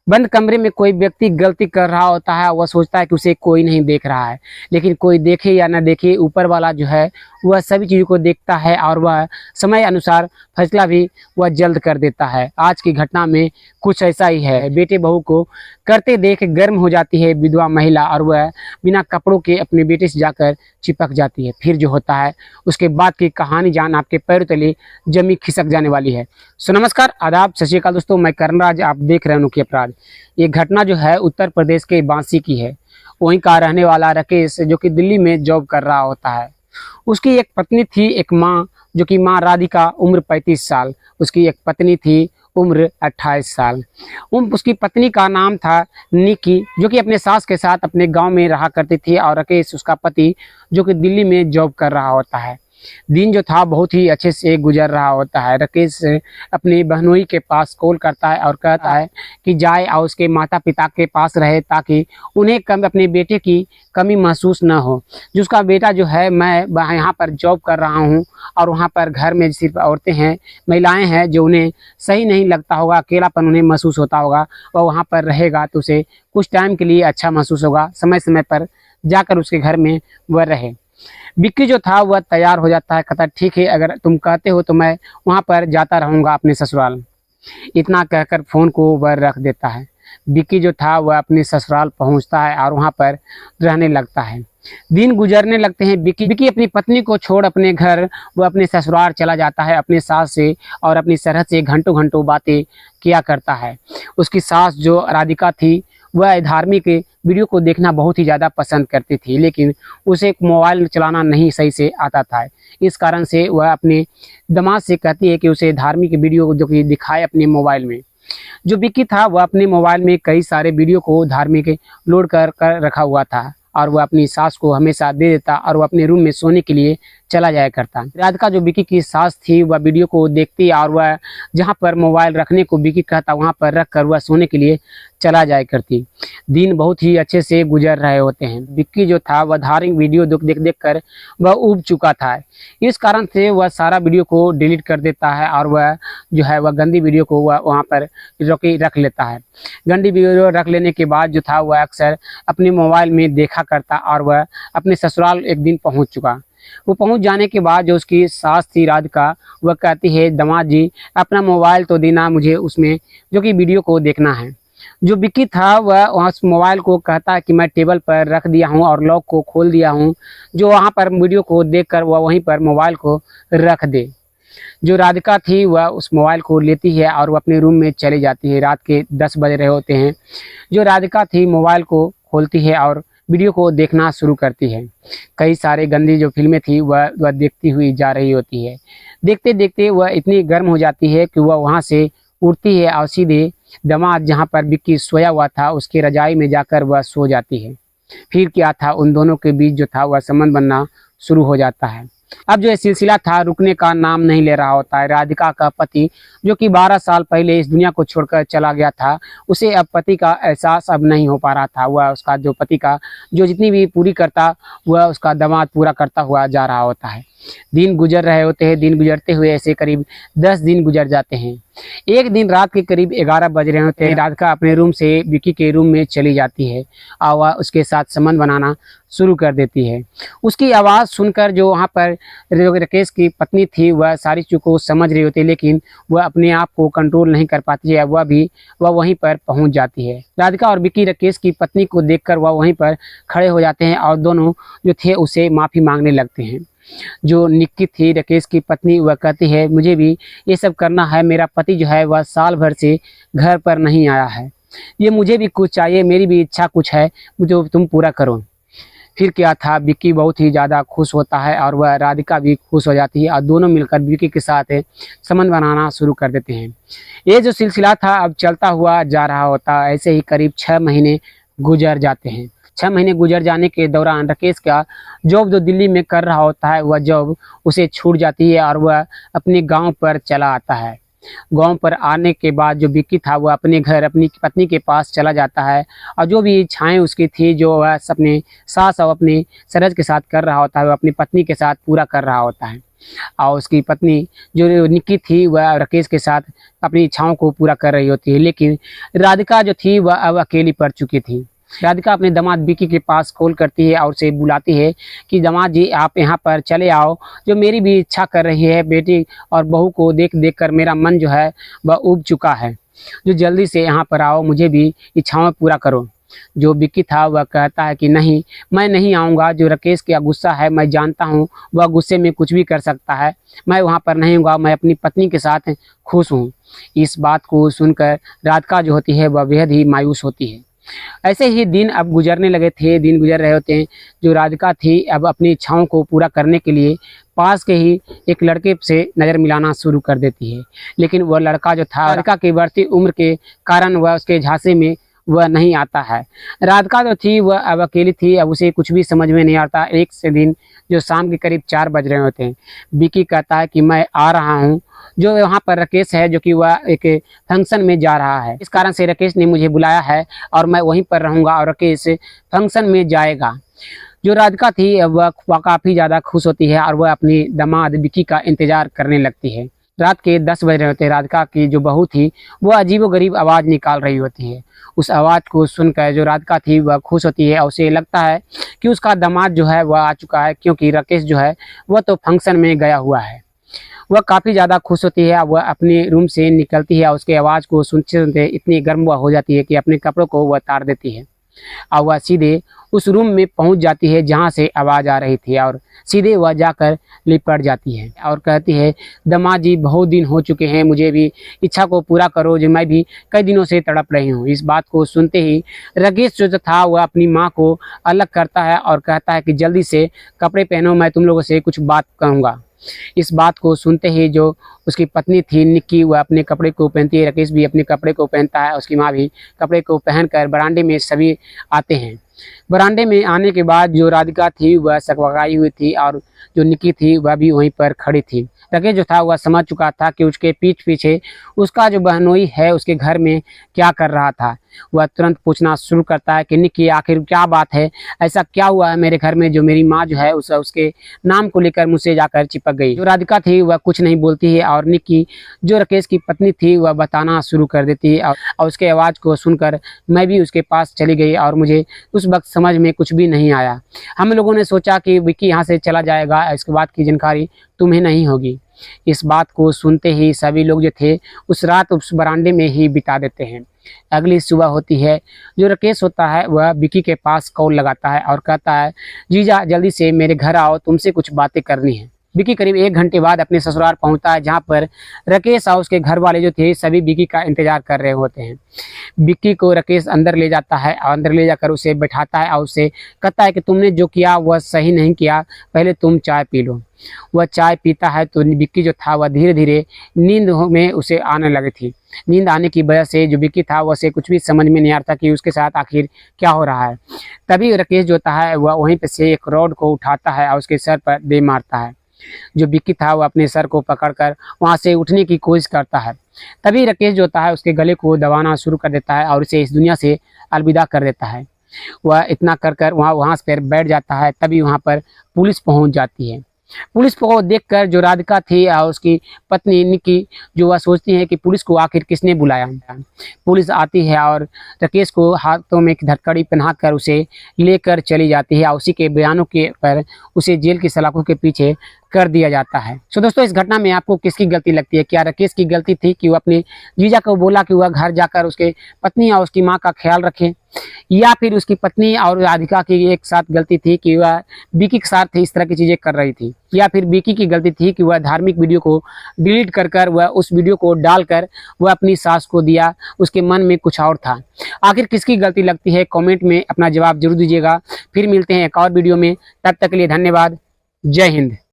बंद कमरे में कोई व्यक्ति गलती कर रहा होता है, वह सोचता है कि उसे कोई नहीं देख रहा है, लेकिन कोई देखे या न देखे, ऊपर वाला जो है वह सभी चीज़ों को देखता है और वह समय अनुसार फैसला भी वह जल्द कर देता है। आज की घटना में कुछ ऐसा ही है। बेटे बहू को करते देख गर्म हो जाती है विधवा महिला और वह बिना कपड़ों के अपने बेटे से जाकर चिपक जाती है। फिर जो होता है उसके बाद की कहानी जान आपके पैरों तले जमी खिसक जाने वाली है। सो नमस्कार, आदाब, सत श्री अकाल दोस्तों, मैं कर्णराज, आप देख रहे हैं अनोखे अपराध। ये घटना जो है उत्तर प्रदेश के बांसी की है। वहीं का रहने वाला राकेश जो कि दिल्ली में जॉब कर रहा होता है। उसकी एक पत्नी थी, एक माँ, जो कि माँ राधिका, उम्र 35 साल। उसकी एक पत्नी थी, उम्र 28 साल। उसकी पत्नी का नाम था निकी, जो कि अपने सास के साथ अपने गांव में रहा करती थी और राकेश उसका पति जो कि दिल्ली में जॉब कर रहा होता है। दिन जो था बहुत ही अच्छे से गुजर रहा होता है। राकेश अपनी बहनोई के पास कॉल करता है और कहता है कि जाए और उसके माता पिता के पास रहे ताकि उन्हें अपने बेटे की कमी महसूस न हो। जो उसका बेटा जो है, मैं यहाँ पर जॉब कर रहा हूँ और वहाँ पर घर में सिर्फ औरतें हैं, महिलाएं हैं, जो उन्हें सही नहीं लगता होगा, अकेलापन उन्हें महसूस होता होगा, वह वहाँ पर रहेगा तो उसे कुछ टाइम के लिए अच्छा महसूस होगा। समय समय पर जाकर उसके घर में वह रहे। विक्की जो था वह तैयार हो जाता है, कहता ठीक है, अगर तुम कहते हो तो मैं वहाँ पर जाता रहूँगा अपने ससुराल। इतना कहकर फ़ोन को वह रख देता है। विक्की जो था वह अपने ससुराल पहुँचता है और वहाँ पर रहने लगता है। दिन गुजरने लगते हैं। विक्की अपनी पत्नी को छोड़ अपने घर वह अपने ससुराल चला जाता है। अपने सास से और अपनी सरहद से घंटों घंटों बातें किया करता है। उसकी सास जो राधिका थी वह धार्मिक वीडियो को देखना बहुत ही ज़्यादा पसंद करती थी, लेकिन उसे मोबाइल चलाना नहीं सही से आता था। इस कारण से वह अपने दामाद से कहती है कि उसे धार्मिक वीडियो जो कि दिखाए अपने मोबाइल में। जो विक्की था वह अपने मोबाइल में कई सारे वीडियो को धार्मिक लोड कर रखा हुआ था और वह अपनी सास को हमेशा दे देता और वह अपने रूम में सोने के लिए चला जाया करता। राधिका जो विक्की की सास थी वह वीडियो को देखती और वह जहां पर मोबाइल रखने को विक्की कहता वहां पर रख कर वह सोने के लिए चला जाया करती। दिन बहुत ही अच्छे से गुजर रहे होते हैं। विक्की जो था वह धार्मिक वीडियो देख देख कर वह ऊब चुका था। इस कारण से वह सारा वीडियो को डिलीट कर देता है और वह जो है वह गंदी वीडियो को वह वहाँ पर रख लेता है। गंदी वीडियो रख लेने के बाद जो था वह अक्सर अपने मोबाइल में देखा करता और वह अपने ससुराल एक दिन पहुँच चुका। वो पहुंच जाने के बाद जो उसकी सास थी राधिका, वह कहती है दामाद जी अपना मोबाइल तो देना मुझे, उसमें जो कि वीडियो को देखना है। जो विक्की था वह वहाँ मोबाइल को कहता है कि मैं टेबल पर रख दिया हूँ और लॉक को खोल दिया हूँ, जो वहाँ पर वीडियो को देखकर वह वहीं पर मोबाइल को रख दे। जो राधिका थी वह उस मोबाइल को लेती है और वह अपने रूम में चली जाती है। रात के 10 बज रहे होते हैं। जो राधिका थी मोबाइल को खोलती है और वीडियो को देखना शुरू करती है। कई सारे गंदी जो फिल्में थी वह देखती हुई जा रही होती है। देखते देखते वह इतनी गर्म हो जाती है कि वह वहाँ से उठती है और सीधे दामाद जहाँ पर विक्की सोया हुआ था उसकी रजाई में जाकर वह सो जाती है। फिर क्या था, उन दोनों के बीच जो था वह संबंध बनना शुरू हो जाता है। अब जो ये सिलसिला था रुकने का नाम नहीं ले रहा होता है। राधिका का पति जो कि 12 साल पहले इस दुनिया को छोड़कर चला गया था, उसे अब पति का एहसास अब नहीं हो पा रहा था। वह उसका जो पति का जो जितनी भी पूरी करता वह उसका दामाद पूरा करता हुआ जा रहा होता है। दिन गुजर रहे होते हैं। दिन गुजरते हुए ऐसे करीब 10 दिन गुजर जाते हैं। एक दिन रात के करीब 11 बज रहे होते हैं। राधिका अपने रूम से विक्की के रूम में चली जाती है और वह उसके साथ संबंध बनाना शुरू कर देती है। उसकी आवाज़ सुनकर जो वहाँ पर राकेश की पत्नी थी वह सारी चीज़ों को समझ रही होती है, लेकिन वह अपने आप को कंट्रोल नहीं कर पाती है। वह वहीं पर पहुँच जाती है। राधिका और विक्की राकेश की पत्नी को देखकर वह वहीं पर खड़े हो जाते हैं और दोनों जो थे उसे माफ़ी मांगने लगते हैं। जो निक्की थी राकेश की पत्नी, वह कहती है मुझे भी ये सब करना है, मेरा पति जो है वह साल भर से घर पर नहीं आया है, ये मुझे भी कुछ चाहिए, मेरी भी इच्छा कुछ है, मुझे तुम पूरा करो। फिर क्या था, विक्की बहुत ही ज़्यादा खुश होता है और वह राधिका भी खुश हो जाती है और दोनों मिलकर विक्की के साथ संबंध बनाना शुरू कर देते हैं। ये जो सिलसिला था अब चलता हुआ जा रहा होता है। ऐसे ही करीब 6 महीने गुजर जाते हैं। 6 महीने गुजर जाने के दौरान राकेश का जॉब जो दिल्ली में कर रहा होता है वह जॉब उसे छूट जाती है और वह अपने गांव पर चला आता है। गांव पर आने के बाद जो विक्की था वह अपने घर अपनी पत्नी के पास चला जाता है और जो भी इच्छाएं उसकी थी जो वह अपने सास और अपने सरहद के साथ कर रहा होता है वह अपनी पत्नी के साथ पूरा कर रहा होता है। और उसकी पत्नी जो निक्की थी वह राकेश के साथ अपनी इच्छाओं को पूरा कर रही होती है। लेकिन राधिका जो थी वह अब अकेली पड़ चुकी थी। राधिका अपने दामाद विकी के पास कॉल करती है और उसे बुलाती है कि दामाद जी आप यहाँ पर चले आओ, जो मेरी भी इच्छा कर रही है, बेटी और बहू को देख देख कर मेरा मन जो है वह उब चुका है, जो जल्दी से यहाँ पर आओ, मुझे भी इच्छाओं पूरा करो। जो विक्की था वह कहता है कि नहीं, मैं नहीं आऊँगा, जो राकेश का गुस्सा है मैं जानता हूँ, वह गुस्से में कुछ भी कर सकता है, मैं वहाँ पर नहीं हूँगा, मैं अपनी पत्नी के साथ खुश हूँ। इस बात को सुनकर राधिका जो होती है वह बेहद ही मायूस होती है। ऐसे ही दिन अब गुजरने लगे थे, दिन गुजर रहे होते हैं। जो राधिका थी अब अपनी इच्छाओं को पूरा करने के लिए पास के ही एक लड़के से नज़र मिलाना शुरू कर देती है। लेकिन वह लड़का जो था राधिका की बढ़ती उम्र के कारण वह उसके झांसे में वह नहीं आता है। राधिका जो थी वह अब अकेली थी, अब उसे कुछ भी समझ में नहीं आता। एक से दिन जो शाम के करीब 4 बज रहे होते हैं, विकी कहता है कि मैं आ रहा हूँ। जो वहाँ पर राकेश है जो कि वह एक फंक्शन में जा रहा है, इस कारण से राकेश ने मुझे बुलाया है और मैं वहीं पर रहूँगा और राकेश फंक्शन में जाएगा। जो राधिका थी वह काफ़ी ज़्यादा खुश होती है और वह अपनी दामाद विकी का इंतज़ार करने लगती है। रात के 10 बज रहे होते हैं। राधिका की जो बहू थी वह अजीबोगरीब आवाज़ निकाल रही होती है। उस आवाज़ को सुनकर जो राधिका थी वह खुश होती है और उसे लगता है कि उसका दामाद जो है वह आ चुका है, क्योंकि राकेश जो है वह तो फंक्शन में गया हुआ है। वह काफ़ी ज़्यादा खुश होती है। वह अपने रूम से निकलती है और उसके आवाज़ को सुनते सुनते इतनी गर्म वह हो जाती है कि अपने कपड़ों को वह उतार देती है और वह सीधे उस रूम में पहुंच जाती है जहां से आवाज़ आ रही थी और सीधे वह जाकर लिपट जाती है और कहती है, दामाद जी बहुत दिन हो चुके हैं, मुझे भी इच्छा को पूरा करो, जो मैं भी कई दिनों से तड़प रही हूँ। इस बात को सुनते ही राकेश जो था वह अपनी माँ को अलग करता है और कहता है कि जल्दी से कपड़े पहनो, मैं तुम लोगों से कुछ बात कहूँगा। इस बात को सुनते ही जो उसकी पत्नी थी निक्की वह अपने कपड़े को पहनती है, राकेश भी अपने कपड़े को पहनता है, उसकी माँ भी कपड़े को पहनकर बरामदे में सभी आते हैं। बरामदे में आने के बाद जो राधिका थी वह सकबकाई हुई थी और जो निक्की थी वह भी वहीं पर खड़ी थी। राकेश जो था वह समझ चुका था कि उसके पीठ पीछे उसका जो बहनोई है उसके घर में क्या कर रहा था। वह तुरंत पूछना शुरू करता है कि निक्की आखिर क्या बात है, ऐसा क्या हुआ है मेरे घर में जो मेरी माँ जो है उसके नाम को लेकर मुझसे जाकर चिपक गई। जो राधिका थी वह कुछ नहीं बोलती है और निक्की जो राकेश की पत्नी थी वह बताना शुरू कर देती है और उसके आवाज़ को सुनकर मैं भी उसके पास चली गई और मुझे उस वक्त समझ में कुछ भी नहीं आया। हम लोगों ने सोचा कि विक्की यहाँ से चला जाएगा, इसके बाद की जानकारी तुम्हें नहीं होगी। इस बात को सुनते ही सभी लोग जो थे उस रात उस बरामदे में ही बिता देते हैं। अगली सुबह होती है। जो राकेश होता है वह विक्की के पास कॉल लगाता है और कहता है, जीजा जल्दी से मेरे घर आओ, तुमसे कुछ बातें करनी है। विक्की करीब 1 घंटे बाद अपने ससुराल पहुंचता है, जहां पर राकेश और उसके घर वाले जो थे सभी विक्की का इंतजार कर रहे होते हैं। विक्की को राकेश अंदर ले जाता है और अंदर ले जाकर उसे बैठाता है और उसे कहता है कि तुमने जो किया वह सही नहीं किया, पहले तुम चाय पी लो। वह चाय पीता है तो विक्की जो था वह धीरे धीरे नींद में उसे आने लगी थी। नींद आने की वजह से जो विक्की था उसे कुछ भी समझ में नहीं आता कि उसके साथ आखिर क्या हो रहा है। तभी राकेश जो होता है वह वहीं पे से एक रॉड को उठाता है और उसके सर पर दे मारता है। जो विक्की था वह अपने सर को पकड़कर वहां से उठने की कोशिश करता है। तभी राकेश जो होता है उसके गले को दबाना शुरू कर देता है और उसे इस दुनिया से अलविदा कर देता है। वह इतना कर वहाँ पर बैठ जाता है। तभी वहाँ पर पुलिस पहुँच जाती है। पुलिस को देखकर जो राधिका थी और उसकी पत्नी निक्की जो वह सोचती है कि पुलिस को आखिर किसने बुलाया। पुलिस आती है और राकेश को हाथों में एक धड़कड़ी पहनाकर उसे लेकर चली जाती है और उसी के बयानों के पर उसे जेल की सलाखों के पीछे कर दिया जाता है। सो दोस्तों, इस घटना में आपको किसकी गलती लगती है? क्या राकेश की गलती थी कि वह अपने जीजा को बोला कि वह घर जाकर उसके पत्नी और उसकी माँ का ख्याल रखे, या फिर उसकी पत्नी और राधिका की एक साथ गलती थी कि वह विक्की के साथ इस तरह की चीज़ें कर रही थी, या फिर विक्की की गलती थी कि वह धार्मिक वीडियो को डिलीट कर वह उस वीडियो को डालकर वह अपनी सास को दिया, उसके मन में कुछ और था। आखिर किसकी गलती लगती है? कमेंट में अपना जवाब जरूर दीजिएगा। फिर मिलते हैं एक और वीडियो में, तब तक के लिए धन्यवाद। जय हिंद।